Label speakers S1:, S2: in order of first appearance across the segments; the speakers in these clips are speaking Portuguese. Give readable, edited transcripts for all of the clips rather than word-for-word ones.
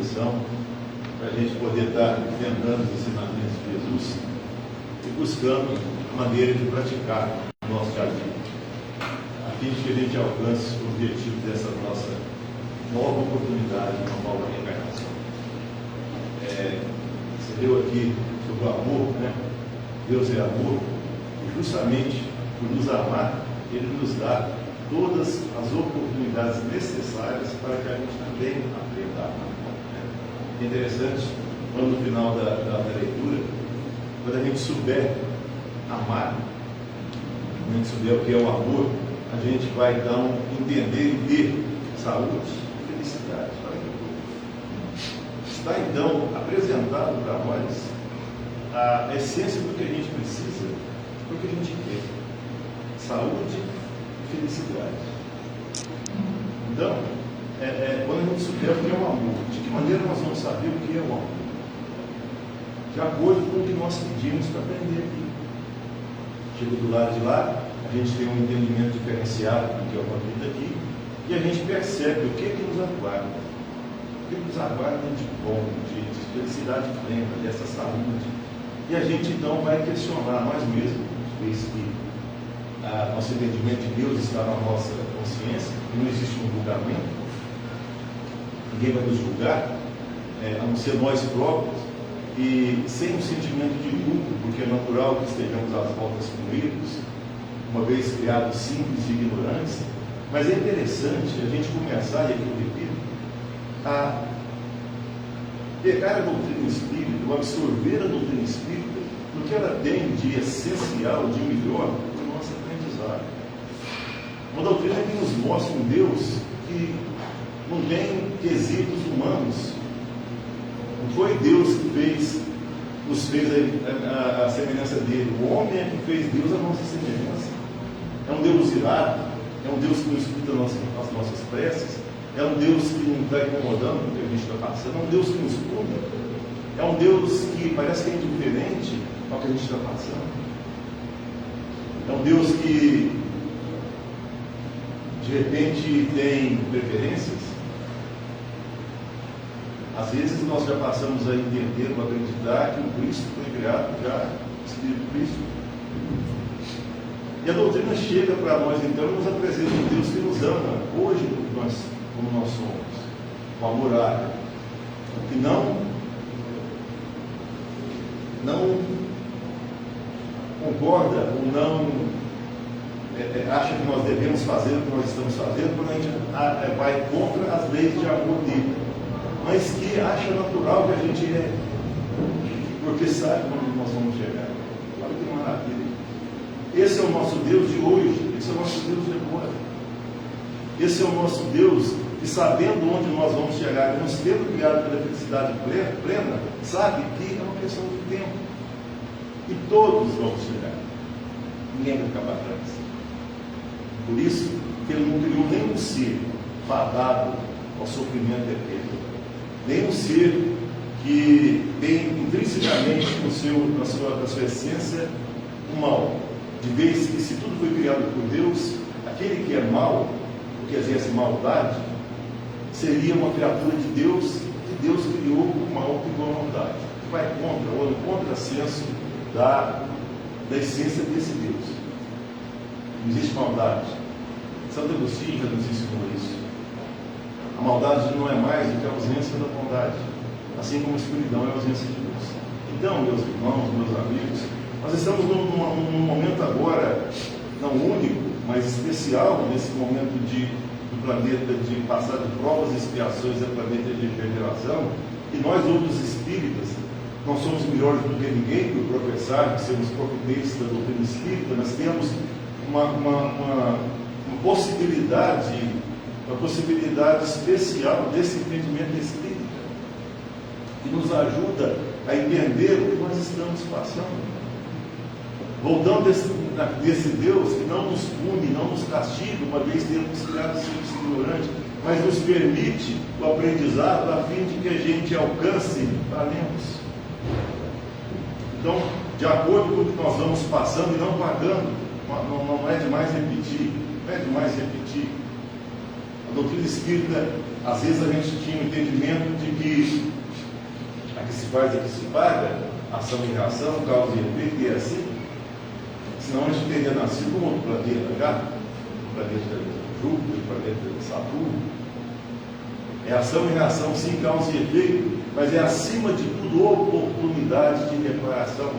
S1: direção para a gente poder estar enfrentando os ensinamentos de Jesus e buscando maneira de praticar o nosso dia a dia, a fim de que a gente alcance o objetivo dessa nossa nova oportunidade, uma nova reencarnação. Você leu aqui sobre o amor, né? Deus é amor, e justamente por nos amar, Ele nos dá todas as oportunidades necessárias para que a gente também aprenda a amar. É interessante, quando no final da leitura, quando a gente souber amar, quando a gente souber o que é o amor, a gente vai então entender e ter saúde e felicidade. Está então apresentado para nós a essência do que a gente precisa, do que a gente quer: saúde e felicidade. Então, quando a gente souber o que é o amor, de que maneira nós vamos saber o que é o amor? De acordo com o que nós pedimos para aprender aqui. Chega do lado de lá, a gente tem um entendimento diferenciado do que é uma vida aqui, e a gente percebe o que nos aguarda. O que nos aguarda de bom, de felicidade plena, dessa saúde. E a gente então vai questionar nós mesmos, vez que nosso entendimento de Deus está na nossa consciência, e não existe um julgamento, ninguém vai nos julgar, a não ser nós próprios, e sem um sentimento de culpa, porque é natural que estejamos às voltas com eles, uma vez criados simples e ignorantes. Mas é interessante a gente começar, e aqui eu repito, a pegar a doutrina espírita, ou absorver a doutrina espírita, no que ela tem de essencial, de melhor para o nosso aprendizado. Uma doutrina que nos mostra um Deus que não tem quesitos humanos. Não foi Deus que nos fez a semelhança dele. O homem é que fez Deus a nossa semelhança. É um Deus irado, é um Deus que não escuta as nossas preces, é um Deus que não está incomodando com o que a gente está passando, é um Deus que nos cuida, é um Deus que parece que é indiferente ao que a gente está passando. É um Deus que de repente tem preferências. Às vezes nós já passamos a entender, a acreditar que o Cristo foi criado já, o Espírito Cristo. E a doutrina chega para nós então e nos apresenta um Deus que nos ama hoje como nós somos, o amor árabe, que não concorda ou não acha que nós devemos fazer o que nós estamos fazendo quando a gente vai contra as leis de amor dele, mas que acha natural que a gente porque sabe onde nós vamos chegar. Olha que maravilha. Esse é o nosso Deus de hoje, esse é o nosso Deus de agora. Esse é o nosso Deus que, sabendo onde nós vamos chegar, e nos tendo criado pela felicidade plena, sabe que é uma questão de tempo. E todos vamos chegar. Ninguém vai ficar para trás. Por isso, Ele não criou nenhum ser fadado ao sofrimento eterno. Nenhum ser que tem intrinsecamente na sua essência o mal. De vez que, se tudo foi criado por Deus, aquele que é mau, que exerce maldade, seria uma criatura de Deus, que Deus criou o mal e a maldade, que vai contra, ou no contrassenso da essência desse Deus. Não existe maldade. Santo Agostinho já nos ensinou isso. A maldade não é mais do que a ausência da bondade, assim como a escuridão é a ausência de luz. Então, meus irmãos, meus amigos, nós estamos num momento agora, não único, mas especial, nesse momento do planeta, de passar de provas e expiações ao planeta de regeneração, e nós, outros espíritas, não somos melhores do que ninguém por professar que somos proponentes da doutrina espírita. Nós temos uma possibilidade especial desse entendimento espírita, que nos ajuda a entender o que nós estamos passando. Voltando desse Deus que não nos pune, não nos castiga, uma vez termos criado seres ignorantes, mas nos permite o aprendizado a fim de que a gente alcance talentos. Então, de acordo com o que nós vamos passando e não pagando, não é demais repetir, A doutrina espírita, às vezes a gente tinha o entendimento de que que aqui se faz, aqui se paga, ação e reação, causa e efeito, e é assim. Senão a gente teria nascido como outro planeta já, um planeta de Júpiter, um planeta de Saturno. É ação e reação, sim, causa e efeito, mas é acima de tudo oportunidade de reparação.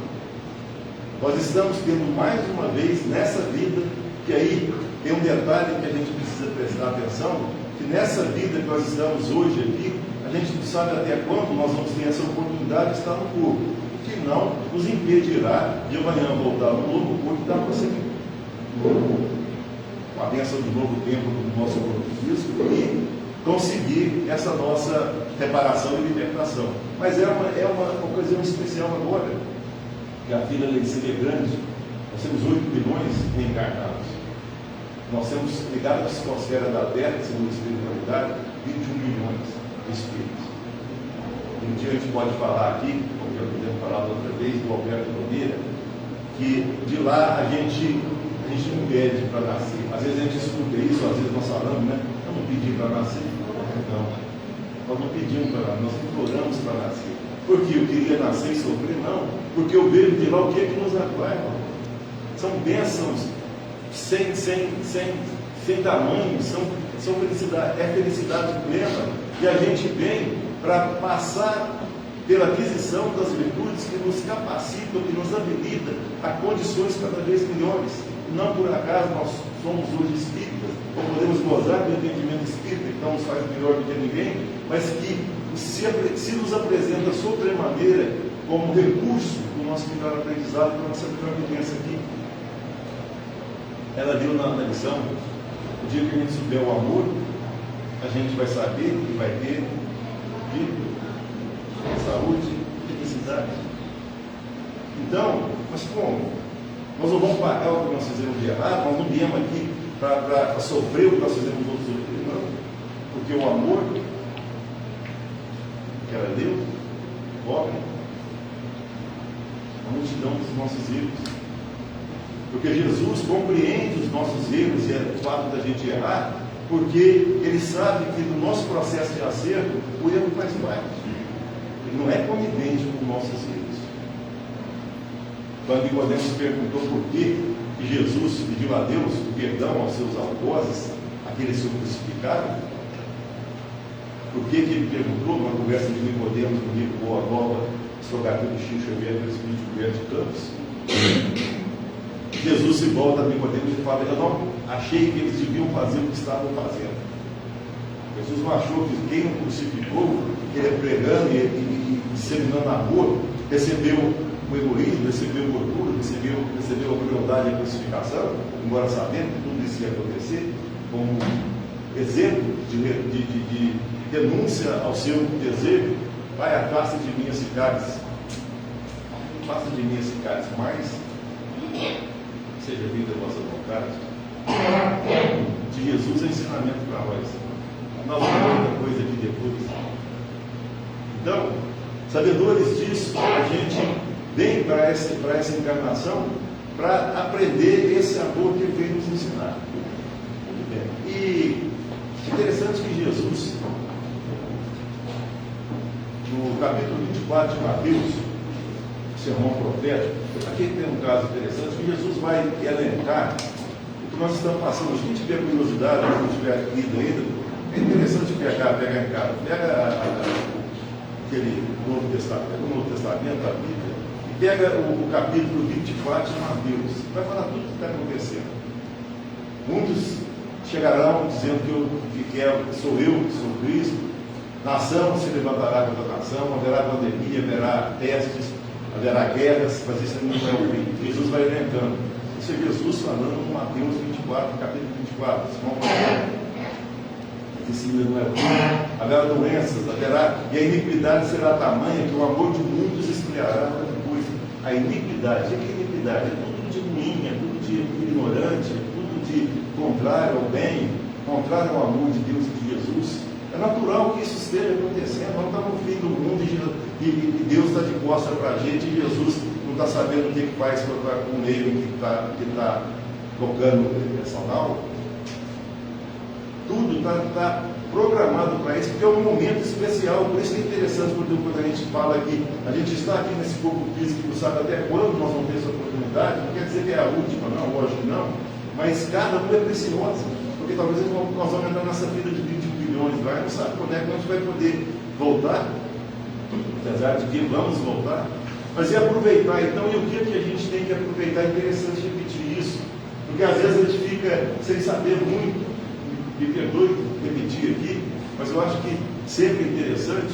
S1: Nós estamos tendo mais uma vez nessa vida, que aí tem um detalhe que a gente precisa prestar atenção, que nessa vida que nós estamos hoje aqui, a gente não sabe até quando nós vamos ter essa oportunidade de estar no corpo, que não nos impedirá de amanhã voltar no novo corpo e dar prosseguimento. Com a bênção do novo tempo do nosso corpo físico e conseguir essa nossa reparação e libertação. Mas é uma ocasião especial agora, que a fila seria grande. Nós temos 8 bilhões reencarnados. Nós temos ligado à psicosfera da Terra, segundo a espiritualidade, 21 milhões de espíritos. Um dia a gente pode falar aqui, como já podemos falar outra vez, do Alberto Nogueira, que de lá a gente não pede para nascer. Às vezes a gente escuta isso, às vezes nós falamos, né? Eu não pedi para nascer. Não. Nós não pedimos para nascer, nós imploramos para nascer. Porque eu queria nascer e sofrer? Não. Porque eu vejo de lá o que é que nos aguarda. São bênçãos sem tamanho, são felicidade, é felicidade plena. E a gente vem para passar pela aquisição das virtudes que nos capacitam, que nos habilitam a condições cada vez melhores. Não por acaso nós somos hoje espíritas, ou podemos gozar do entendimento espírita, que não nos faz melhor do que ninguém, mas que se nos apresenta sobremaneira como recurso do nosso melhor aprendizado, da nossa melhor vivência aqui. Ela deu na lição, o dia que a gente souber o amor, a gente vai saber que vai ter vida, saúde e felicidade. Então, mas como? Nós não vamos pagar o que nós fizemos de errado, nós não viemos aqui para sofrer o que nós fizemos outros sofrer, não. Porque o amor, que era Deus, cobre a multidão dos nossos erros. Porque Jesus compreende os nossos erros e o fato da gente errar, porque Ele sabe que no nosso processo de acerto, o erro faz parte. Ele não é conivente com nossos erros. Quando Nicodemos perguntou por que Jesus pediu a Deus o perdão aos seus algozes, aqueles que o crucificaram, por que ele perguntou, numa conversa de Nicodemos no livro Boa Nova, Estrogatura de Chico Xavier, do Espírito Gilberto de Campos, Jesus se volta a Nicodemos e fala: eu não achei que eles deviam fazer o que estavam fazendo. Jesus não achou que quem o crucificou, ele pregando e disseminando amor, recebeu o egoísmo, recebeu o orgulho, recebeu a crueldade e a crucificação, embora sabendo que tudo isso ia acontecer, como exemplo de denúncia ao seu desejo. Pai, afasta de mim esse cálice, afasta de mim esse cálice, mas seja feita a vossa vontade. De Jesus é ensinamento para nós. Nós vamos ver outra coisa aqui depois. Então, sabedores disso, a gente vem para essa encarnação para aprender esse amor que ele veio nos ensinar. Muito bem. E interessante que Jesus, no capítulo 24 de Mateus, sermão profético, aqui tem um caso interessante que Jesus vai elencar o que nós estamos passando. Se a gente tiver curiosidade, se não tiver lido ainda, é interessante pegar em casa, pega aquele Novo Testamento, a Bíblia, e pega o capítulo 24 de Mateus, vai falar tudo o que está acontecendo. Muitos chegarão dizendo que sou eu, que sou Cristo. Nação se levantará contra a nação, haverá pandemia, haverá pestes, haverá guerras, mas isso não é o fim. Jesus vai elencando. Isso é Jesus falando no Mateus 24, capítulo 24. Isso ainda não é o fim. Haverá doenças, e a iniquidade será tamanha que o amor de muitos esfriará depois. A iniquidade, o que é iniquidade? É tudo de ruim, é tudo de ignorante, é tudo de contrário ao bem, contrário ao amor de Deus e de Jesus. É natural que isso esteja acontecendo. Nós estamos no fim do mundo e Deus está de costas para a gente e Jesus não está sabendo o que faz com ele que está tocando essa aula. Tudo está programado para isso, porque é um momento especial. Por isso que é interessante quando a gente fala aqui, a gente está aqui nesse corpo físico, não sabe até quando nós vamos ter essa oportunidade. Não quer dizer que é a última, não, lógico que não, mas cada uma é preciosa, porque talvez nós vamos entrar nessa vida de 20 bilhões lá, não sabe quando é que a gente vai poder voltar, apesar de que vamos voltar. Mas é aproveitar. Então, e o que a gente tem que aproveitar? É interessante repetir isso, porque às vezes a gente fica sem saber muito. Me perdoe repetir aqui, mas eu acho que sempre é interessante,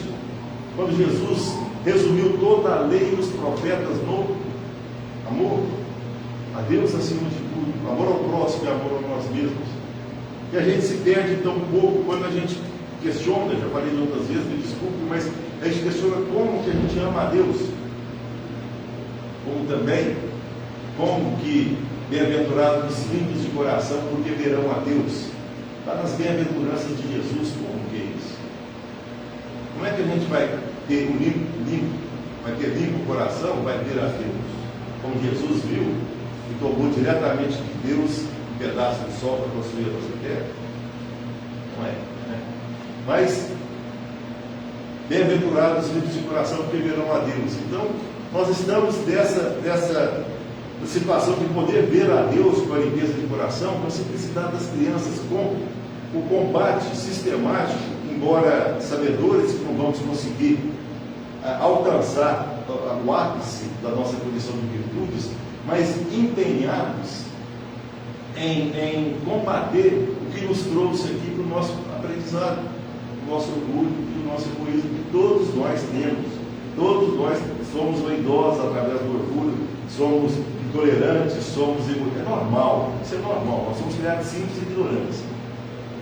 S1: quando Jesus resumiu toda a lei e os profetas no amor a Deus acima de tudo, amor ao próximo e amor a nós mesmos. E a gente se perde tão pouco quando a gente questiona, já falei outras vezes, me desculpe, mas a gente questiona como que a gente ama a Deus, como também, como que bem-aventurados os limpos de coração, porque verão a Deus. Está nas bem-aventuranças de Jesus, como que é isso? Como é que a gente vai ter um limpo coração, vai ver a Deus? Como Jesus viu e tomou diretamente de Deus um pedaço de sol para construir a nossa terra? Não é, né? Mas bem-aventurados os limpos de coração, porque verão a Deus. Então, nós estamos nessa situação de poder ver a Deus com a limpeza de coração, com a simplicidade das crianças, com o combate sistemático, embora sabedores que não vamos conseguir alcançar o ápice da nossa condição de virtudes, mas empenhados em combater o que nos trouxe aqui para o nosso aprendizado, o nosso orgulho e o nosso egoísmo, que todos nós temos. Todos nós somos vaidosos através do orgulho, somos intolerantes, somos egoístas. É normal, isso é normal. Nós somos criados simples e ignorantes.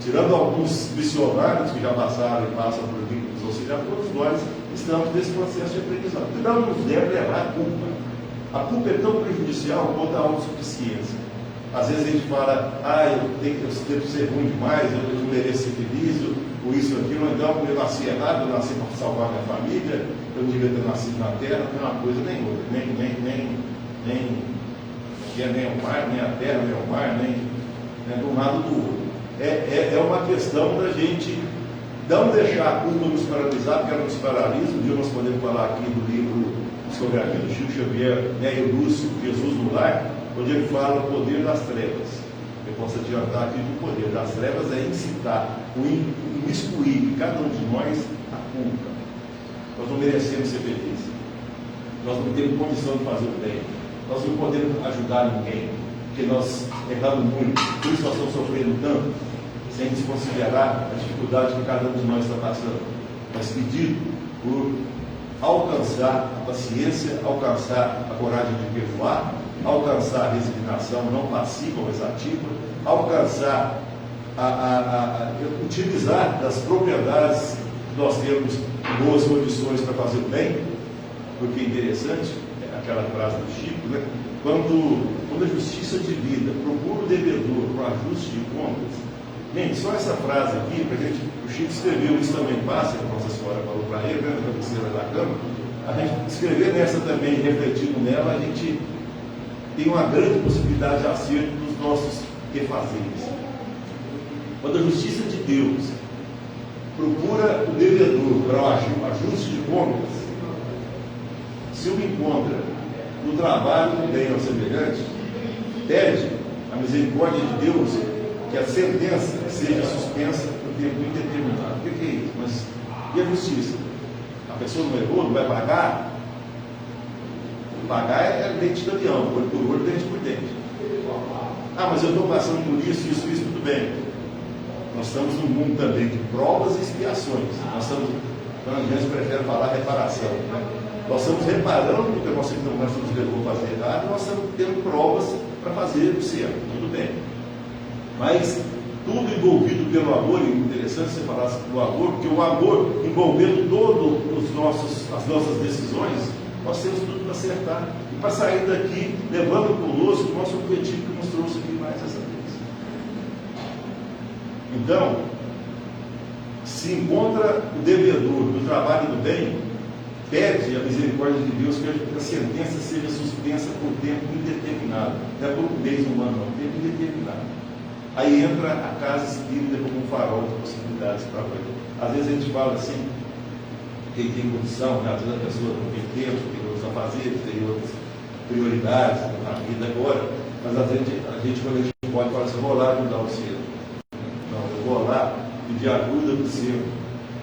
S1: Tirando alguns missionários que já passaram e passam por aqui, nos auxiliar, todos nós estamos nesse processo de aprendizado. Que não nos deve levar a culpa. A culpa é tão prejudicial quanto a autossuficiência. Às vezes a gente fala, eu devo ser ruim demais, eu não mereço ser feliz, ou isso, aquilo, então eu nasci errado, eu nasci para salvar minha família, eu devia ter nascido na terra, não é uma coisa nem outra, nem o mar, nem a terra, nem o mar, nem de um lado do outro. É uma questão da gente não deixar a culpa nos paralisar, porque ela nos paralisa. Um dia nós podemos falar aqui do livro Psicografia do Chico Xavier, né, e Lúcio, Jesus no Lar, onde ele fala o poder das trevas. Eu posso adiantar aqui que o poder das trevas é incitar, imiscuir em cada um de nós a culpa. Nós não merecemos ser felizes. Nós não temos condição de fazer o bem. Nós não podemos ajudar ninguém, porque nós erramos muito. Por isso nós estamos sofrendo tanto, sem desconsiderar a dificuldade que cada um de nós está passando. Mas pedido por alcançar a paciência, alcançar a coragem de perdoar, alcançar a resignação não passiva, mas ativa, alcançar utilizar das propriedades que nós temos boas condições para fazer o bem, porque é interessante, aquela frase do Chico, né? Quando a justiça de vida procura o devedor para o ajuste de contas. Gente, só essa frase aqui, o Chico escreveu isso também, passa, que a Nossa Senhora falou para ele, na cabeceira da cama, a gente escrever nessa também, refletindo nela, a gente tem uma grande possibilidade de acerto dos nossos refazeres. Quando a justiça de Deus procura o devedor para o ajuste de contas, se o encontra no trabalho do bem ao semelhante, pede a misericórdia de Deus que a sentença seja suspensa por tempo indeterminado. O que é isso? Mas e a justiça? A pessoa não errou, não vai pagar? Pagar é dente de avião, olho por olho, dente por dente. Mas eu estou passando por isso, tudo bem. Nós estamos num mundo também de provas e expiações. Nós às vezes prefere falar reparação. Nós estamos reparando porque nós nos levou a fazer errado, nós estamos tendo provas para fazer o certo, tudo bem. Mas tudo envolvido pelo amor, e interessante você falar do amor, porque o amor envolvendo todas as nossas decisões, nós temos tudo para acertar. E para sair daqui, levando conosco o nosso objetivo que nos trouxe aqui mais essa vez. Então, se encontra o devedor do trabalho do bem, pede a misericórdia de Deus que a sentença seja suspensa por tempo indeterminado. Não é por um mês humano, não, tempo indeterminado. Aí entra a casa espírita como um farol de possibilidades para nós. Às vezes a gente fala assim, quem tem condição, né? Às vezes a pessoa não tem tempo, tem outros afazeres, tem outras prioridades na vida agora, mas às vezes a gente quando a gente pode falar assim, vou lá ajudar o centro. Não, eu vou lá pedir ajuda do centro,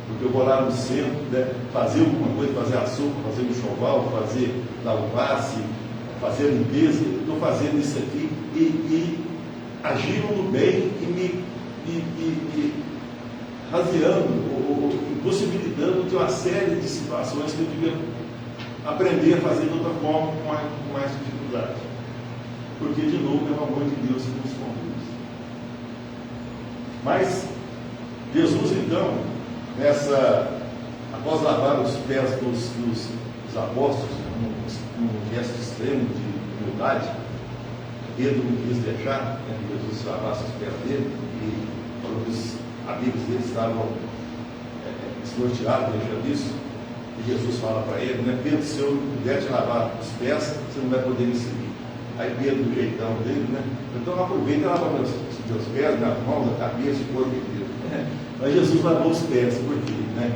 S1: porque eu vou lá no centro, né, fazer alguma coisa, fazer a sopa, fazer o enxoval, fazer dar o passe, fazer a limpeza, eu estou fazendo isso aqui e agindo no bem e me raseando, ou impossibilitando de uma série de situações que eu devia aprender a fazer de outra forma, com mais dificuldade. Porque, de novo, é o amor de Deus que nos conduz. Mas, Jesus, então, após lavar os pés dos apóstolos, num gesto extremo de humildade, Pedro não quis deixar que Jesus lavasse os pés dele, e falou que os amigos dele estavam desnorteados disso, e Jesus fala para ele, né, Pedro, se eu puder te lavar os pés, você não vai poder me seguir. Aí Pedro, do jeitão dele, né, então aproveita e lava meus pés, minhas mãos, a cabeça, o corpo inteiro. Mas Jesus lavou os pés, por quê? Né?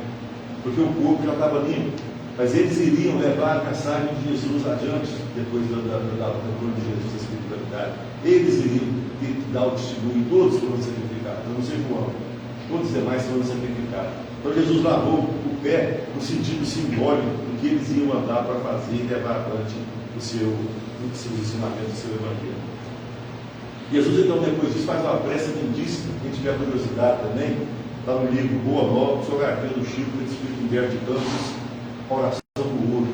S1: Porque o corpo já estava limpo. Mas eles iriam levar a mensagem de Jesus adiante, depois da de Jesus, da espiritualidade. Eles iriam ter que dar o testemunho, todos foram sacrificados, não sei João, todos os demais foram sacrificados. Então Jesus lavou o pé no sentido simbólico do que eles iam andar para fazer e levar adiante os seus ensinamentos, o seu evangelho. Jesus, então, depois disso, faz uma prece lindíssima. Quem tiver curiosidade também, está no livro Boa Nova, o Sr. Arcano Chico, do Espírito Humberto de Campos, Oração do Ouro.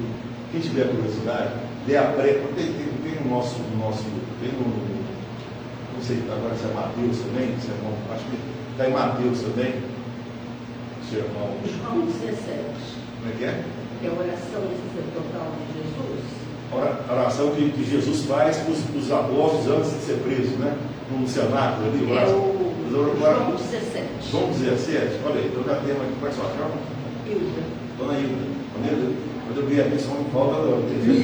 S1: Quem tiver curiosidade, lê a prece. Tem o nosso tem no, não sei agora se é Mateus também, acho que está em Mateus também, sermão.
S2: João 17.
S1: Como é que é?
S2: É a oração sacerdotal de Jesus.
S1: A oração que Jesus faz para os apóstolos antes de ser preso, né? No cenáculo ali.
S2: João 17.
S1: João 17, olha aí, eu já tenho aqui, qual é a sua chama?
S2: Hilda.
S1: Dona Hilda. Quando eu vi aqui, só não falta não, entendeu?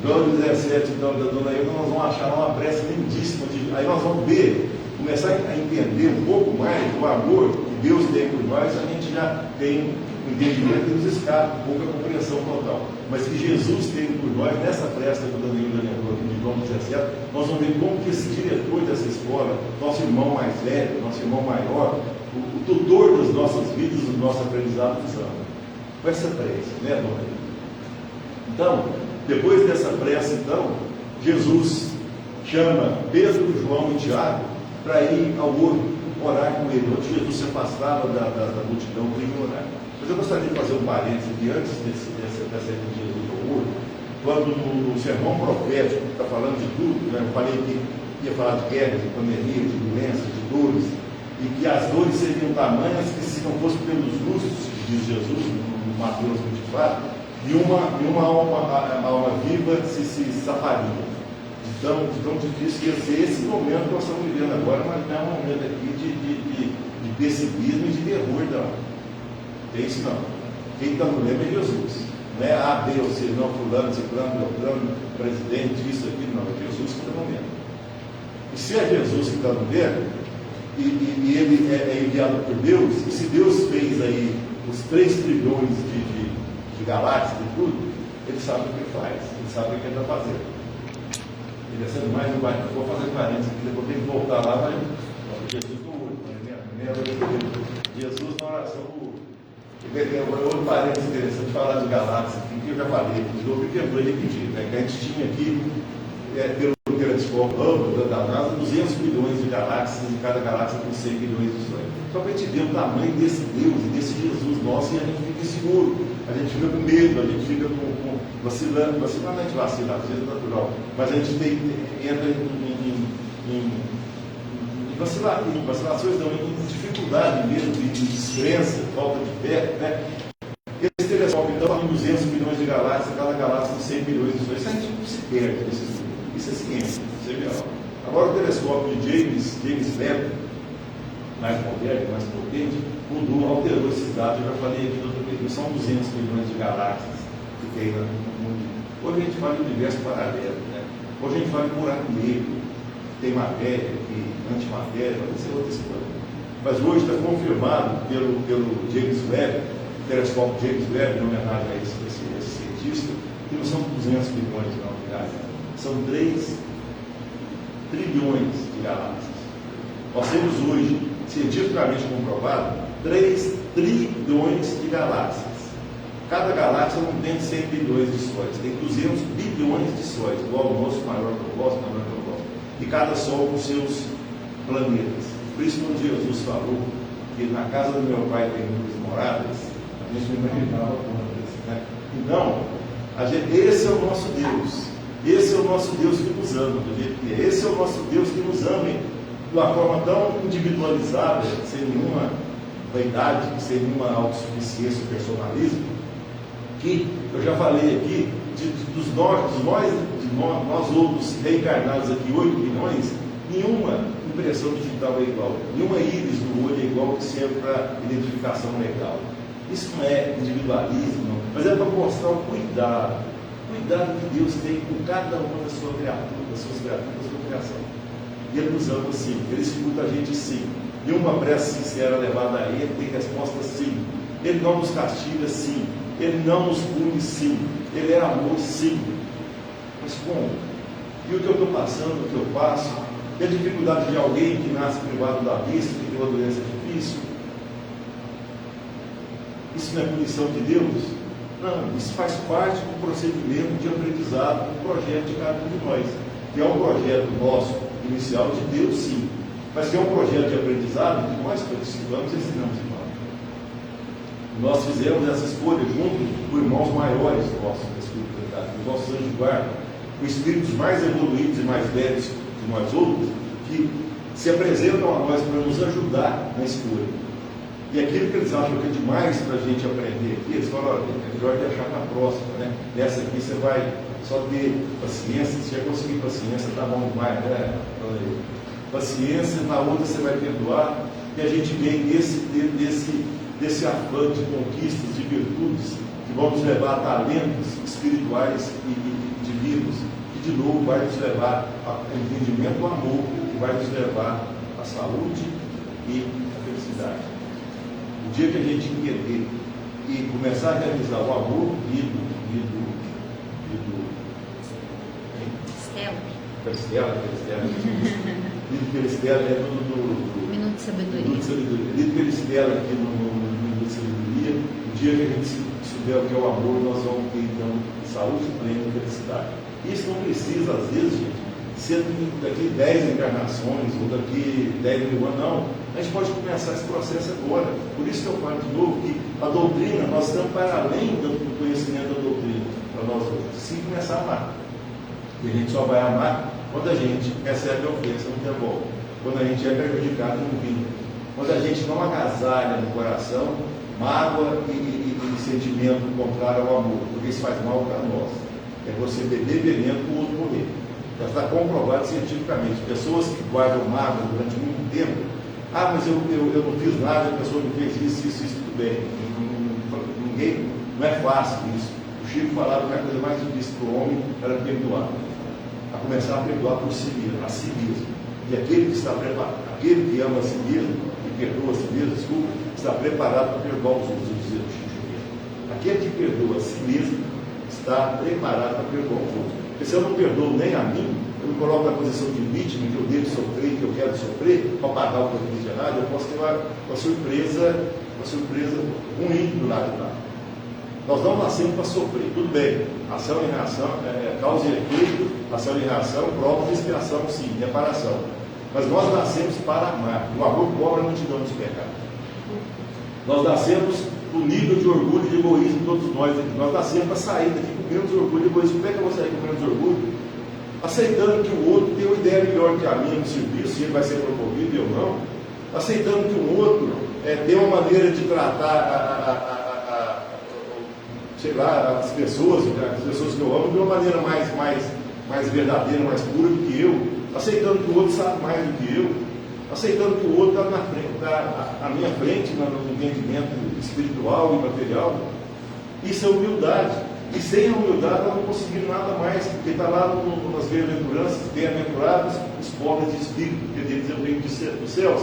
S1: João 17, então, da Dona Hilda, nós vamos achar uma prece lindíssima. Aí nós vamos ver, começar a entender um pouco mais do amor que Deus tem por nós, a gente já tem um entendimento que nos escapa, um pouco a compreensão total. Mas que Jesus tem por nós, nessa prece que a Dona Hilda lembrou aqui de João 17, nós vamos ver como que esse diretor dessa escola, nosso irmão mais velho, nosso irmão maior, o tutor das nossas vidas, do nosso aprendizado, nos ama. Com essa prece, né, Dona Hilda? Então, depois dessa prece, então, Jesus chama Pedro, João e Tiago para ir ao horto, orar com ele. Onde Jesus se afastava da multidão para ir orar. Mas eu gostaria de fazer um parênteses aqui, antes dessa ida de Jesus ao horto, quando no sermão profético, que está falando de tudo, né, eu falei que ia falar de guerras, de pandemia, de doenças, de dores, e que as dores seriam tamanhas que, se não fosse pelos justos, diz Jesus, no Mateus 24, e uma alma viva se safaria. De tão difícil que ia ser esse momento que nós estamos vivendo agora, mas não é um momento aqui de pessimismo e de terror, não. Tem isso não. Quem está no lema é Jesus. Não é A, B ou C, não, fulano, ciclano, beltrano, presidente, isso aqui, não. É Jesus que está no lema. E se é Jesus que está no lema, e ele é enviado por Deus, e se Deus fez aí os 3 trilhões de galáxias e tudo, ele sabe o que faz, ele sabe o que ele está fazendo. Ele é sendo mais um bairro. Vou fazer parênteses aqui, depois tem que voltar lá, mas Jesus do olho, Jesus na oração do olho. Outro parênteses interessante, falar de galáxias, que eu já falei, porque eu vou repetir, né? Que a gente tinha aqui, pelo telescópio Hubble da NASA, 200 bilhões de galáxias, e cada galáxia com 100 bilhões de sonhos. Só para a gente ver o tamanho desse Deus e desse Jesus nosso, e a gente fica inseguro, a gente fica com medo, a gente fica vacilando, a gente vacila, às vezes é natural, mas a gente entra em vacilações, não, em dificuldade mesmo, de descrença, falta de fé, né? Esse telescópio, então, tem 200 bilhões de galáxias, cada galáxia com 100 bilhões de sonhos. Isso a gente não se perde nesses números. Isso é ciência, isso é real. Agora, o telescópio de James Webb, mais moderno, mais potente, mudou, alterou esses dados. Eu já falei aqui outra vez, não são 200 bilhões de galáxias que tem no mundo. Hoje a gente fala de universo paralelo, né? Hoje a gente fala de buraco negro. tem matéria, que antimatéria, pode ser outra história. Mas hoje está confirmado pelo James Webb, telescópio James Webb, em homenagem a esse cientista, que não são 200 bilhões não, de galáxias, são 3 trilhões de galáxias. Nós temos hoje, cientificamente comprovado, 3 trilhões de galáxias. Cada galáxia não tem 100 bilhões de sóis, tem 200 bilhões de sóis, igual o nosso, maior que o vosso, menor que o vosso. E cada sol com seus planetas. Por isso, quando Jesus falou que na casa do meu pai tem muitas moradas, a gente não imaginava quantas, né? Então, esse é o nosso Deus. Esse é o nosso Deus que nos ama, do jeito que é. Esse é o nosso Deus que nos ama de uma forma tão individualizada, sem nenhuma vaidade, sem nenhuma autossuficiência ou personalismo, que eu já falei aqui, nós outros reencarnados aqui, 8 bilhões, nenhuma impressão digital é igual, nenhuma íris do olho é igual que serve para identificação legal. Isso não é individualismo, não, mas é para mostrar o cuidado que Deus tem com cada uma das suas criaturas, da sua criação. E Ele nos ama sim, Ele escuta a gente sim. E uma prece sincera levada a Ele tem resposta sim. Ele não nos castiga sim. Ele não nos pune sim. Ele é amor sim. Mas como? E o que eu estou passando, o que eu passo, e a dificuldade de alguém que nasce privado da vista, que tem uma doença difícil, isso não é punição de Deus? Não, isso faz parte do procedimento de aprendizado do projeto de cada um de nós, que é um projeto nosso, inicial, de Deus sim, mas que é um projeto de aprendizado que nós participamos e ensinamos em nós. Nós fizemos essa escolha junto com irmãos maiores nossos da espiritualidade, os nossos anjos de guarda, com espíritos mais evoluídos e mais velhos que nós outros, que se apresentam a nós para nos ajudar na escolha. E aquilo que eles acham que é demais para a gente aprender aqui, eles falam, olha, é melhor deixar para a próxima, né? Nessa aqui você vai só ter paciência, se já conseguir paciência, tá bom demais, né? Paciência, na outra você vai perdoar, e a gente vem desse afã de conquistas, de virtudes, que vão nos levar a talentos espirituais e divinos, que de novo vai nos levar ao entendimento do amor, que vai nos levar à saúde e à felicidade. O dia que a gente entender e começar a realizar o amor Estela é do
S3: Minuto de Sabedoria.
S1: Lido pela Estela aqui no Minuto de Sabedoria. O dia que a gente souber o que é o amor, nós vamos ter então saúde plena e felicidade. Isso não precisa, às vezes, gente, ser daqui 10 encarnações ou daqui 10 mil anos, não. A gente pode começar esse processo agora. Por isso que eu falo de novo que a doutrina, nós estamos para além do conhecimento da doutrina, para nós outros. Sim, começar a amar. E a gente só vai amar quando a gente recebe a ofensa no tempo, quando a gente é prejudicado no vínculo, quando a gente não agasalha no coração mágoa e sentimento contrário ao amor, porque isso faz mal para nós. É você beber veneno para o outro morrer. Já está comprovado cientificamente. Pessoas que guardam mágoa durante muito tempo, mas eu não fiz nada, a pessoa não fez isso, tudo bem. Ninguém, não é fácil isso. O Chico falava que a coisa mais difícil para o homem era perdoar. A começar a perdoar por si mesmo, a si mesmo. E aquele que está preparado, aquele que ama a si mesmo, que perdoa a si mesmo, desculpa, está preparado para perdoar os outros, dizer o Chico mesmo. Aquele que perdoa a si mesmo está preparado para perdoar os outros. Porque se eu não perdoo nem a mim, eu me coloco na posição de vítima, que eu devo sofrer, que eu quero sofrer, para pagar o que eu fiz de errado, eu posso ter uma surpresa ruim do lado de lá. Nós não nascemos para sofrer, tudo bem. Ação e reação, causa e efeito, ação e reação, prova de expiação, sim, reparação. Mas nós nascemos para amar. O amor cobra a multidão dos pecados. Nós nascemos do nível de orgulho e de egoísmo de todos nós aqui. Nós nascemos para sair daqui com menos orgulho e egoísmo. Como é que eu vou sair com menos orgulho? Aceitando que o outro tem uma ideia melhor que a minha no serviço, se ele vai ser promovido e eu não. Aceitando que o outro tem uma maneira de tratar as pessoas que eu amo de uma maneira mais verdadeira, mais pura do que eu, aceitando que o outro sabe mais do que eu, aceitando que o outro está à minha frente no entendimento espiritual e material. Isso é humildade. E sem a humildade nós não conseguimos nada mais, porque está lá nas bem-aventuranças, bem-aventurados os pobres de espírito, porque deles é o reino dos céus.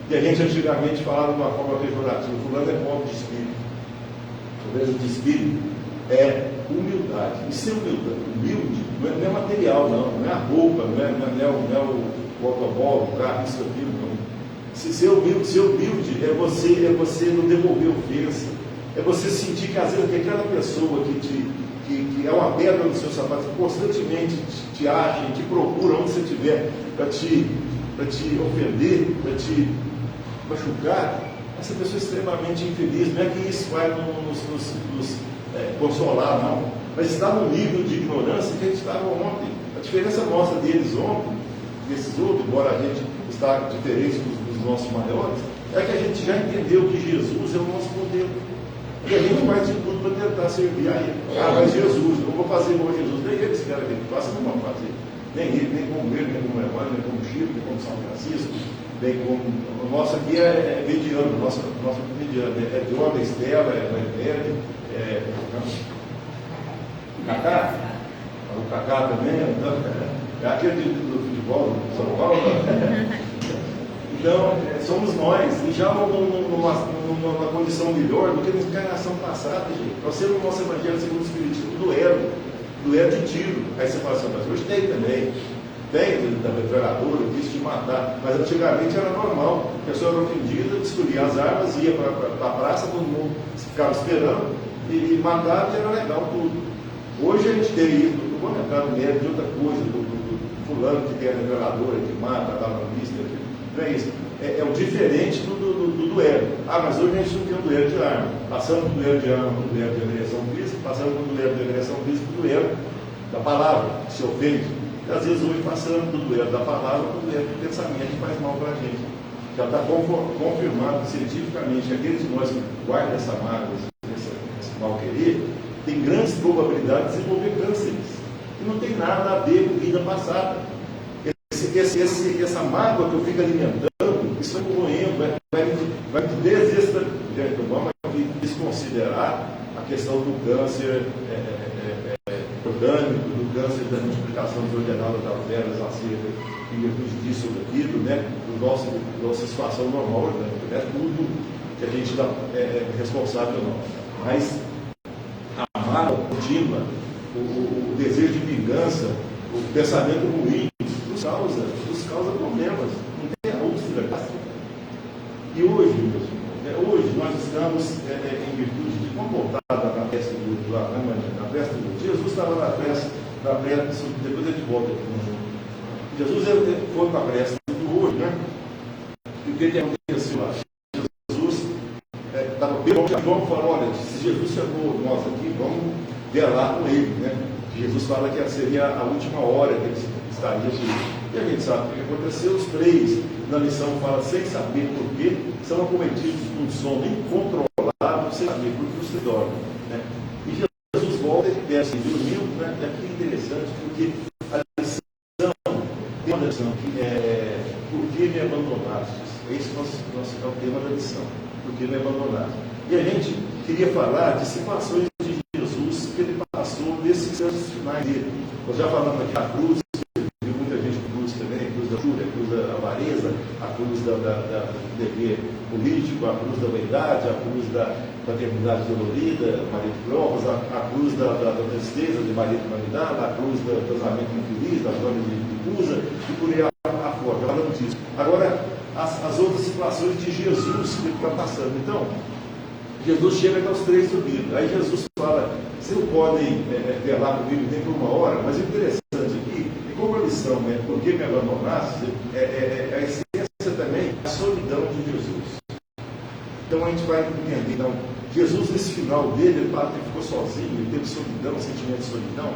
S1: E a gente antigamente falava de uma forma pejorativa, fulano é pobre de espírito. Pobreza de espírito é humildade. E ser humilde não é material, não é a roupa, não é o automóvel, o carro, isso, aquilo, não. Ser humilde é você não devolver ofensa, é você sentir que às vezes tem aquela pessoa que é uma pedra no seu sapato, que constantemente te acha, te procura onde você estiver para te ofender, para te machucar. Essa pessoa é extremamente infeliz. Não é que isso vai nos consolar, não, mas está no nível de ignorância que a gente estava ontem. A diferença nossa deles ontem, desses outros, embora a gente está diferente dos nossos maiores, é que a gente já entendeu que Jesus é o nosso modelo. E a gente faz de tudo para tentar servir a ele. Mas Jesus, eu vou fazer igual a Jesus. Nem eles querem que ele faça, não vão fazer. Nem ele, nem como ele, nem como Emmanuel, nem como Chico, nem como São Francisco, nem como. O nosso aqui é mediano, o nosso mediano. É de João, Estela, é Verde, Cacá. O Cacá também, é aquele do futebol do São Paulo. Então, somos nós, e já numa condição melhor do que na encarnação passada, gente. Nós temos o nosso Evangelho segundo o Espiritismo do elo de tiro. Aí você fala assim, mas hoje tem também. Tem da metralhadora, quis te matar, mas antigamente era normal. A pessoa era ofendida, escolhia as armas, ia para a praça, todo mundo ficava esperando, e matava e era legal tudo. Hoje a gente tem isso, não vou entrar no mérito de outra coisa, do fulano que tem a metralhadora, que mata, dá na lista, não é isso. É o diferente do duelo. Mas hoje a gente não tem um duelo de arma. Passamos do duelo de arma para o duelo de agressão física, passamos do duelo de agressão física para o duelo da palavra, que se ofende. E às vezes hoje passamos do duelo da palavra para o duelo do pensamento, que faz mal para a gente. Já está confirmado cientificamente que aqueles de nós que guardam essa mágoa, esse mal-querer, tem grandes probabilidades de desenvolver cânceres. E não tem nada a ver com vida passada. Essa mágoa que eu fico alimentando, isso vai corroendo, vai desestabilizando. Vamos aqui desconsiderar a questão do câncer orgânico, do câncer da multiplicação desordenada das velas acerca em virtude disso ou daquilo, né? Do nossa situação normal orgânica. Não é tudo que a gente é responsável, não. Mas a mágoa contínua, o desejo de vingança, o pensamento ruim, nos causa problemas, não tem a úlcera gástrica. E hoje, meus irmãos, hoje nós estamos em virtude de como voltar na festa na festa do Jesus estava na festa, depois a gente volta aqui. Jesus foi para a festa do hoje, né? E o que aconteceu lá? Jesus estava bem, João falou, olha, se Jesus chamou nós aqui, vamos velar com ele, né? Jesus fala que seria a última hora que ele estaria aqui. E a gente sabe o que aconteceu. Os três na lição falam sem saber porquê, são acometidos de um sono incontrolável, sem saber por que os dormem, né? E Jesus volta e desce dormiu, né? É aqui interessante, porque a lição tem uma lição que é por que me abandonaste? Esse é o tema da lição, por que me abandonaste? E a gente queria falar de situações de Jesus que ele passou nesses anos finais dele. Nós já falamos aqui da cruz, viu muita gente com cruz também, a cruz da fúria, a cruz da avareza, a cruz do dever político, a cruz da vaidade, a cruz da paternidade dolorida, marido de provas, a cruz da tristeza de marido de humanidade, a cruz do casamento infeliz, da glória de Cusa, e por aí afora, falando disso. Agora, as outras situações de Jesus que ele está passando. Então, Jesus chega até os três subindo. Aí Jesus fala, vocês não podem velar comigo nem por uma hora, mas o interessante aqui, e como a lição, né, por que me abandonaste, a essência também a solidão de Jesus. Então a gente vai entender, então, Jesus nesse final dele, ele fala que ele ficou sozinho, ele teve solidão, sentimento de solidão.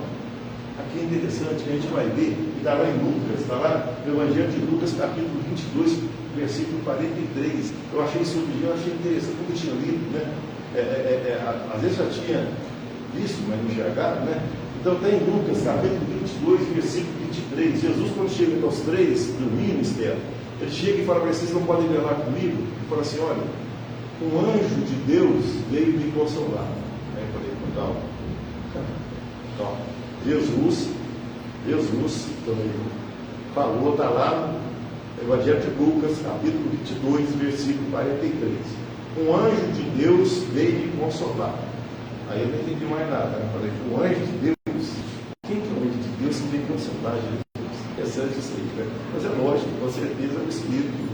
S1: Aqui é interessante que a gente vai ver, e está lá em Lucas, está lá no Evangelho de Lucas, capítulo 22, versículo 43. Eu achei isso outro dia, eu achei interessante, como eu tinha lido, né? Às vezes já tinha visto, mas não enxergado, né? Então está em Lucas, capítulo 22, versículo 23. Jesus, quando chega aos três, dormindo, Estela, ele chega e fala para eles, vocês não podem velar comigo? Ele fala assim, olha, um anjo de Deus veio me consolar. Aí eu falei, então,
S3: Jesus também falou, está lá no Evangelho de Lucas, capítulo 22, versículo 43. Um anjo de Deus veio me consolar. Aí eu não entendi mais nada, né? Falei, um anjo de Deus? Quem que é o anjo de Deus que veio consolar Jesus? Interessante isso aí, né? Mas é lógico, com certeza é o Espírito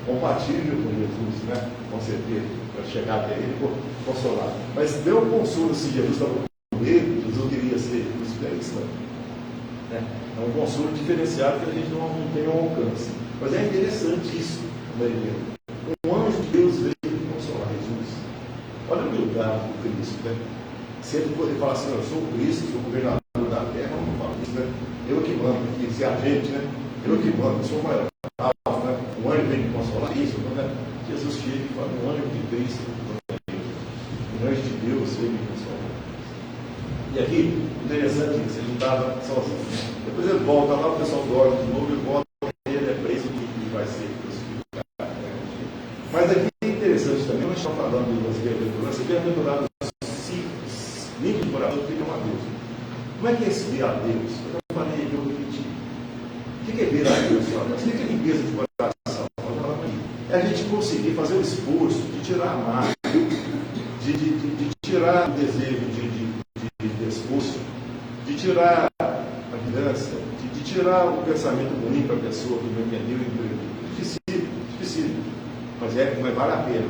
S3: compatível com Jesus, né? Com certeza, para chegar até ele e consolar. Mas deu um consolo se Jesus estava com ele, Jesus queria ser isso, né? É um consolo diferenciado que a gente não tem ao alcance. Mas é interessante isso, Maria. Um anjo de Deus veio consolar Jesus. Olha a humildade do Cristo, né? Se ele falar assim, eu sou o Cristo, sou o governador da terra, não fala isso, né? Eu que mando aqui, se a gente, né? Eu que mando, eu sou o maior. Né? Um anjo vem me consolar, isso, né? Jesus chega e fala, um anjo de Cristo, um anjo de Deus veio me consolar. E aqui, interessante isso, ele não estava sozinho. Depois ele volta lá, o pessoal dorme de novo, ele volta e ele é preso e vai ser crucificado. Mas aqui é interessante também, nós estamos falando das bem-aventuranças, bem-aventurados livres de coração que ficam a Deus. Como é que é esse ver a Deus? Eu falei aqui, eu repeti. O que é ver a Deus? O que é limpeza de coração? É a gente conseguir fazer o esforço de tirar a mágoa, de tirar o desejo de esforço, de tirar a criança, de tirar o pensamento ruim para a pessoa que não entendeu e difícil, mas vale a pena.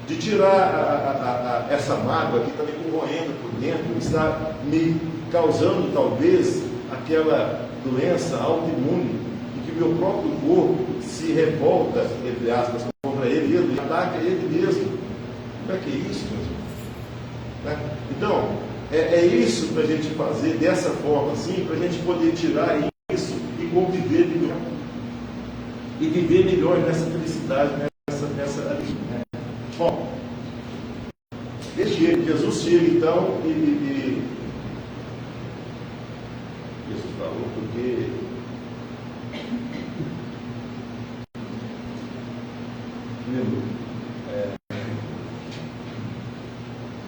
S3: De tirar essa mágoa que está me corroendo por dentro, está me causando talvez aquela doença autoimune, e que meu próprio corpo se revolta, entre aspas, contra ele mesmo, e ataca ele mesmo. Como é que é isso, meu irmão? Né? Então, é isso para a gente fazer dessa forma assim, para a gente poder tirar isso e conviver melhor. E viver melhor nessa felicidade, nessa alegria. Né? Bom, Jesus chega então e Jesus falou porque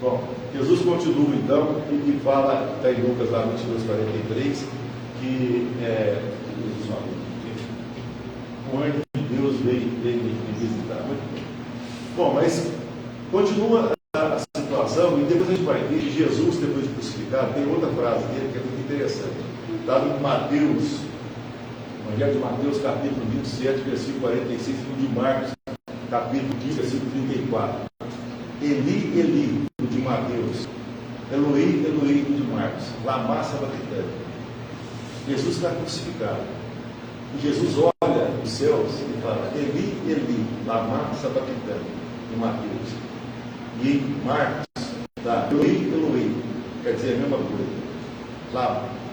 S3: bom, Jesus continua então e fala, está em Lucas lá 22:43, que Jesus falou que o anjo de Deus veio me visitar. Bom, mas continua a situação, e depois a gente vai ver que Jesus, depois de crucificado, tem outra frase dele que é muito interessante. Está no Mateus, Evangelho de Mateus, capítulo 27, versículo 46, e de Marcos, capítulo 15, versículo 34. Eli, Eli, de Mateus, Eloi, Eloi, de Marcos, lama sabachthani. Jesus está crucificado. E Jesus olha os céus e fala, Eli, Eli, lama sabachthani, de Mateus. E em Marcos, está Eloi, Eloi, quer dizer a mesma coisa.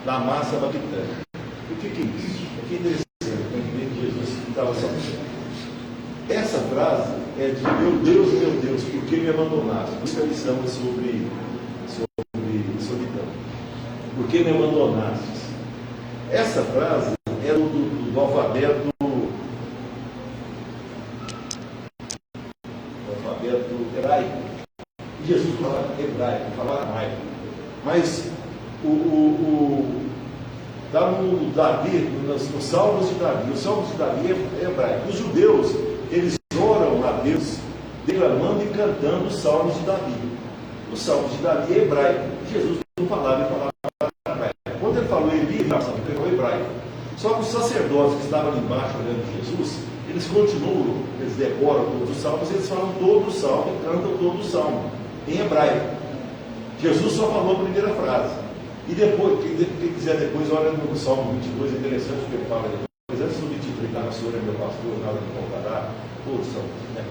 S3: Lama sabachthani. O que é isso? O que é interessante? Que Jesus estava sozinho. Essa frase é de meu Deus, por que me abandonaste? Por isso que a lição é sobre solidão. Por que me abandonaste? Essa frase é do alfabeto hebraico. E Jesus falava hebraico, falava aramaico. Mas está no Davi, nos Salmos de Davi. Os Salmos de Davi é hebraico. Os judeus, eles oram a Deus declamando e cantando os Salmos de Davi. Os Salmos de Davi é hebraico. Jesus não falava, ele falava hebraico. Quando ele falou ele falou hebraico. Só que os sacerdotes que estavam ali embaixo olhando Jesus, eles continuam, eles decoram todos os salmos, eles falam todo o salmo e cantam todo o salmo em hebraico. Jesus só falou a primeira frase. E depois, quem quiser depois, olha no Salmo 22, é interessante o que ele fala depois. Antes do 23, o Senhor é meu pastor, nada me faltará, todos são. Né?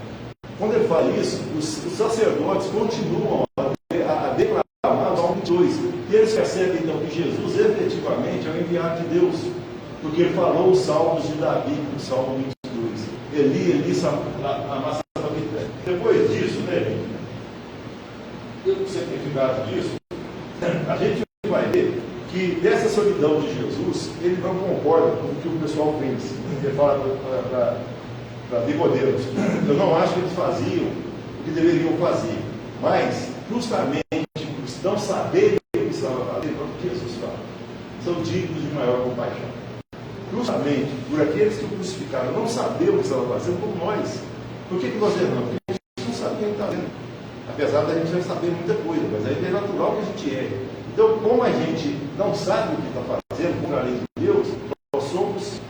S3: Quando ele fala isso, os sacerdotes continuam a declamar o Salmo 22. E eles percebem então que Jesus efetivamente é o enviado de Deus, porque ele falou os salmos de Davi, no Salmo 22. Eli, a massa. Depois disso, né, o significado disso, a gente vai ver que dessa solidão de Jesus, ele não concorda com o que o pessoal fez. Ele fala para Nicodemos, eu não acho que eles faziam o que deveriam fazer, mas justamente por não saberem o que estavam fazendo, de maior compaixão. Justamente por aqueles que o crucificaram não sabiam o que estavam fazendo, como nós. Por que nós erramos? Porque a gente não sabia o que estava fazendo. Apesar da gente já saber muita coisa, mas aí é natural que a gente erre. Então, como a gente não sabe o que está fazendo, contra a lei de Deus, nós somos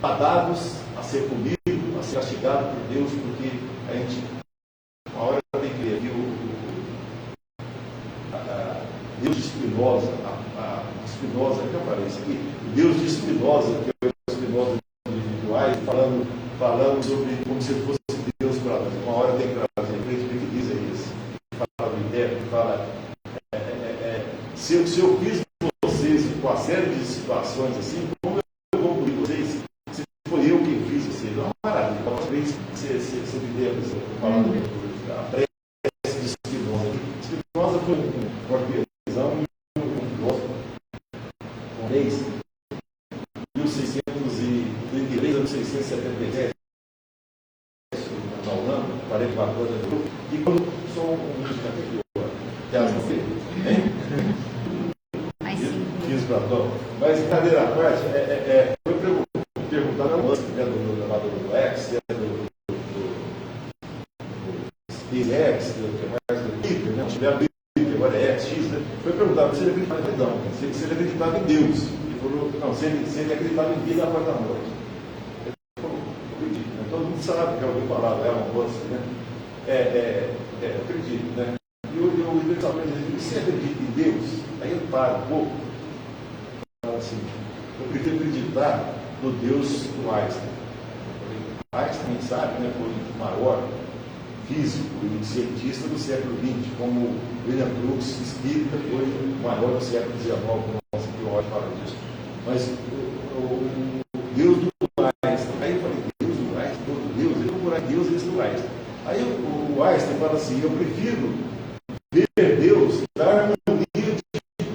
S3: fadados a ser punidos, a ser castigados por Deus, porque a gente, uma hora tem que ver Deus de Spinoza, Spinoza, que aparece aqui, o Deus de Spinoza, que é o Spinoza individuais, falando sobre como se fosse Deus para nós. Uma hora tem que trazer, o que diz é isso. Fala do interno, fala. Se eu fiz vocês com uma série de situações assim, como eu vou punir vocês? Se foi eu quem fiz vocês, é uma maravilha. Talvez você me lembra, falando a prece de Spinoza. Spinoza foi um artesão e um filósofo polonês, 1633 a 1677, na Holanda, 44 anos, e quando sou um músico anterior, que elas não fez, hein? Fiz Platão. Mas, brincadeira à parte, foi perguntado a moça, do X, do SpaceX, que mais do Twitter, né? Tiveram Twitter, agora é X, né? Foi perguntado se ele acreditava em não, se ele acreditava em Deus. Ele falou, não, se ele acreditava em vida após a morte. Ele falou, acredito, né? Todo mundo sabe que alguém falava, é uma moça, né? Eu acredito, né? E o universal diz, você acredita em Deus? Aí ele para um pouco. Fala assim, eu prefiro acreditar no Deus do Einstein. Einstein, sabe, né, foi o maior físico e cientista do século XX, como William Crookes, espírita, foi o maior do século XIX, como o nosso teórico fala disso. Mas o Deus do Einstein, aí eu falei, Deus do Einstein, todo Deus, ele procurar Deus esse do Einstein. Aí o Einstein fala assim, eu prefiro ver Deus dar harmonia de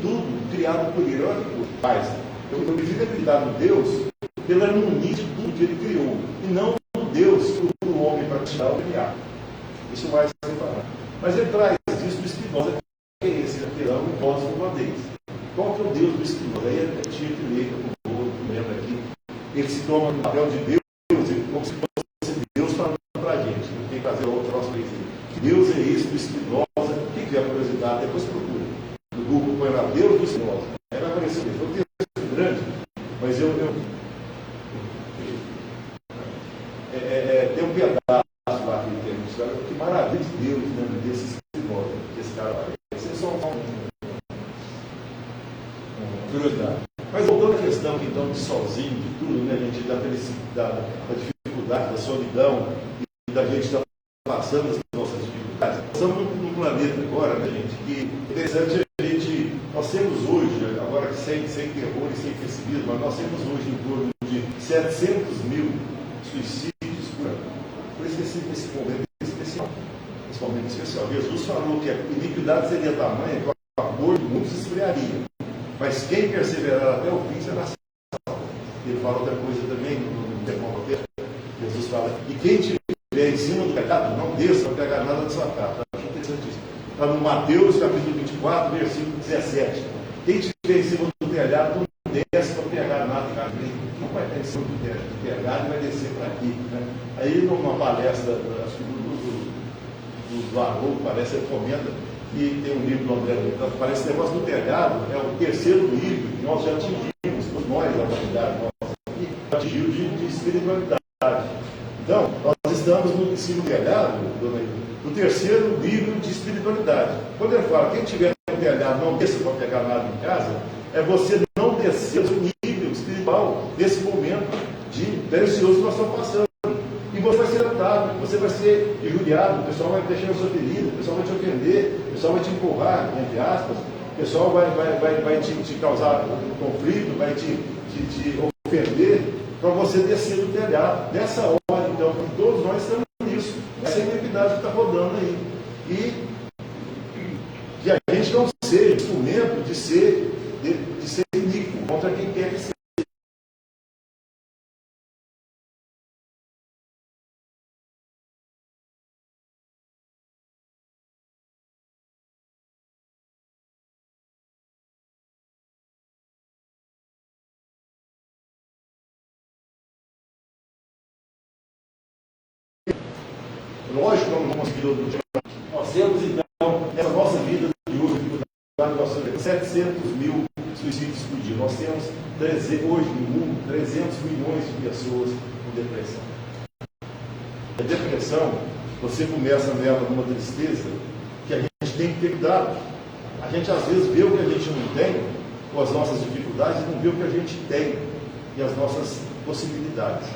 S3: tudo criado por ele. Olha que coisa, Einstein. Eu prefiro acreditar no Deus pela harmonia de tudo que ele criou, e não no Deus que o homem para tirar o criar. Isso vai ser separado. Mas ele traz isso do Spinoza, que é esse arqueirão e nós holandês. Qual que é o Deus do Spinoza? Aí é Tito Leita, como o outro lembra aqui. Ele se toma no papel de Deus, como se fosse Deus falando para a gente. Não tem que fazer outro troço para isso. Deus é isso do Spinoza. O que é a curiosidade? Depois procura. No Google põe lá Deus do Spinoza. Aí vai aparecer isso. Foi um texto grande, mas tem um pedaço lá que tem uns caras. Que maravilha de Deus, né, desse Spinoza, desse cara lá. Esse é só uma curiosidade. Mas voltando à questão então de sozinho, de tudo, né, a gente da dificuldade, da solidão e da gente estar passando as nossas dificuldades. Nós estamos num planeta agora, né, gente, que é interessante nós temos hoje, agora sem terror e sem pessimismo, mas nós temos hoje em torno de 700 mil suicídios por ano. Por isso que esse momento é especial. Esse momento é especial. Jesus falou que a iniquidade seria tamanha que o amor de muitos esfriaria. Mas quem perseverar até o fim será salvo. Ele fala outra coisa também no Sermão. Jesus fala, e quem estiver em cima do pecado, não desça para pegar nada de sua casa. Acho interessantíssimo. Está no Mateus, capítulo 24, versículo 17. Quem estiver em cima do telhado, não desce para pegar nada de casa. Não vai estar em cima do telhado e vai descer para aqui. Né? Aí, numa palestra, acho que do Haroldo, parece, ele comenta, que tem um livro do André, então, parece que o negócio do telhado é o terceiro nível que nós já atingimos, nós, a humanidade, nós aqui, atingiu de espiritualidade. Então, nós estamos no ensino telhado, no terceiro nível de espiritualidade. Quando ele fala, quem tiver no telhado não desça para pegar nada em casa, é você não descer o nível espiritual desse momento de precioso que nós estamos passando. E você vai ser atado, você vai ser injuriado, o pessoal vai deixar a sua ferida, o pessoal vai te ofender, o pessoal vai te empurrar, entre aspas, o pessoal vai te causar conflito, vai te ofender, para você descer do telhado. Nessa hora, então, todos nós estamos nisso. Essa é a iniquidade que está rodando aí. E que a gente não seja instrumento de ser iníquo contra quem quer que seja. Lógico que não vamos conseguir. Nós temos, então, essa nossa vida de hoje, nós temos 700 mil suicídios por dia. Nós temos, hoje no mundo, 300 milhões de pessoas com depressão. A depressão, você começa nela numa tristeza que a gente tem que ter cuidado. A gente às vezes vê o que a gente não tem, com as nossas dificuldades, e não vê o que a gente tem e as nossas possibilidades.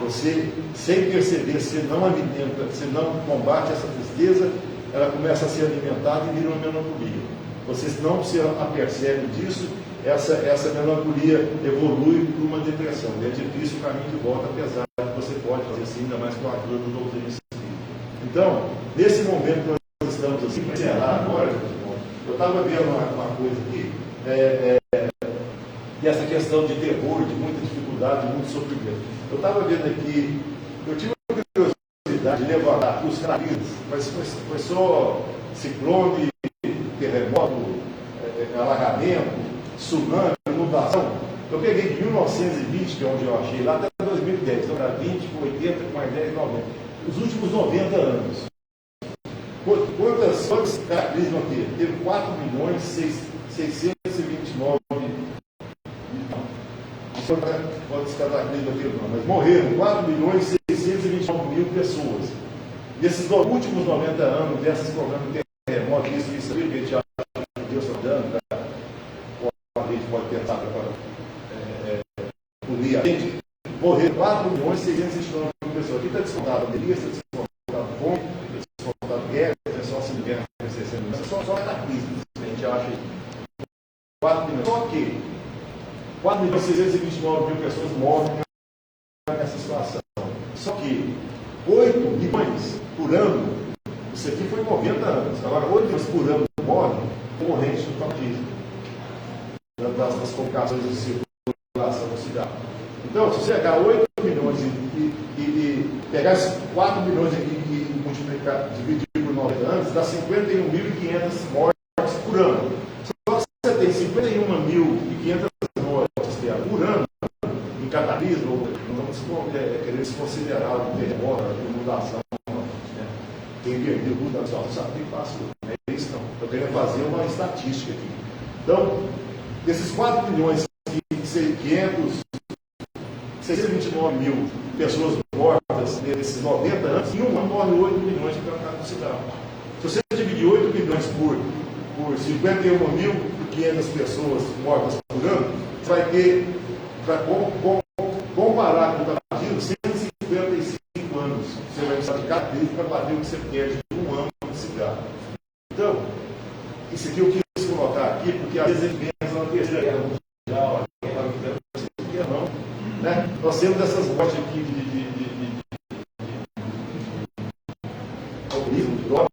S3: Você, sem perceber, você não alimenta, você não combate essa tristeza, ela começa a ser alimentada e vira uma melancolia. Você não se apercebe disso, essa melancolia evolui para uma depressão. E é difícil o caminho de volta, apesar de que você pode fazer assim, ainda mais com a ajuda do doutrina espírita. Então, nesse momento que nós estamos assim, para encerrar agora, eu estava vendo uma coisa aqui, dessa questão de terror, de muita dificuldade, de muito sofrimento. Eu estava vendo aqui, eu tive uma curiosidade de levantar os canais, mas foi só ciclone, terremoto, alagamento, tsunami, inundação. Eu peguei de 1920, que é onde eu achei, lá até 2010, então era 20, 80, mais 10, 90. Os últimos 90 anos. Quantas cataclismas teve? Teve 4.629.000. Quantos cataclismas teve não, mas morreram 4.629.000 pessoas. Nesses últimos 90 anos, desses problemas de terremoto, isso, que a gente acha que Deus está dando, a gente pode pensar para punir a gente, morreram 4.629.000 pessoas. Aqui está descontado a delícia, está descontado fome, está descontado guerra, pessoal se guerra, só cataclismo, a gente acha 4 milhões. Só que 4.629.000 pessoas morrem nessa situação. Só que 8 milhões por ano, isso aqui foi 90 anos, agora 8 milhões por ano morrem corrente do tabagismo, das complicações de circulação da cidade. Então, se você pegar 8 milhões e pegar esses 4 milhões e multiplicar, dividir por 90 anos, dá 51.500 mortes por ano. Só que você tem 51.500 mortes por ano em cataclismo, não vamos querer se considerar o terremoto, a inundação, né? Quem perdeu tudo, só sabe que passou. Não é isso não. Eu queria fazer uma estatística aqui. Então, desses 4 milhões e 629.000 pessoas mortas nesses 90 anos, em um ano morre 8 milhões de cada cidade. Se você dividir 8 milhões por 51.500 pessoas mortas por ano, você vai ter, para comparar com o tabagismo, 155 anos. Você vai precisar de cada vez para bater o que você perde de um ano de cigarro. Então, isso aqui eu quis colocar aqui, porque às vezes a gente pensa na terceira guerra mundial, não, né? Nós temos essas mortes aqui de alcoolismo, de drogas,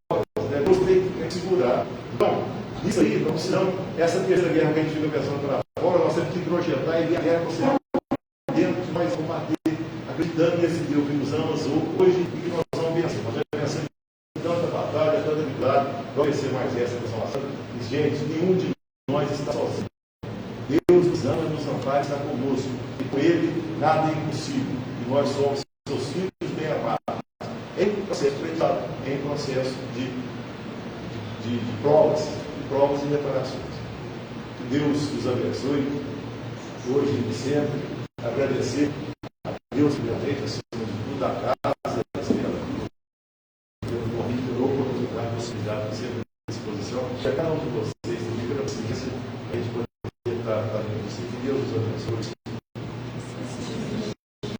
S3: né? Nós temos que segurar. Então, isso aí, nós precisamos, essa terceira guerra que a gente fica pensando para fora, nós temos que projetar e a guerra você dentro de nós combater, acreditando nesse Deus que nos ama hoje e que nós vamos vencer. Nós vamos vencer tanta batalha, tanta dificuldade, vamos vencer mais essa transformação. E, gente, nenhum de nós está sozinho. Deus nos ama, nos ampara, está conosco. E com Ele nada é impossível. E nós somos seus filhos bem amados. Em processo de provas e reparações. Que Deus nos abençoe, hoje e sempre. Agradecer a Deus, primeiramente, acima de tudo, a casa, pelo convite, pela oportunidade, possibilidade de ser à disposição. Que a cada um de vocês, a gente poder estar que Deus nos abençoe.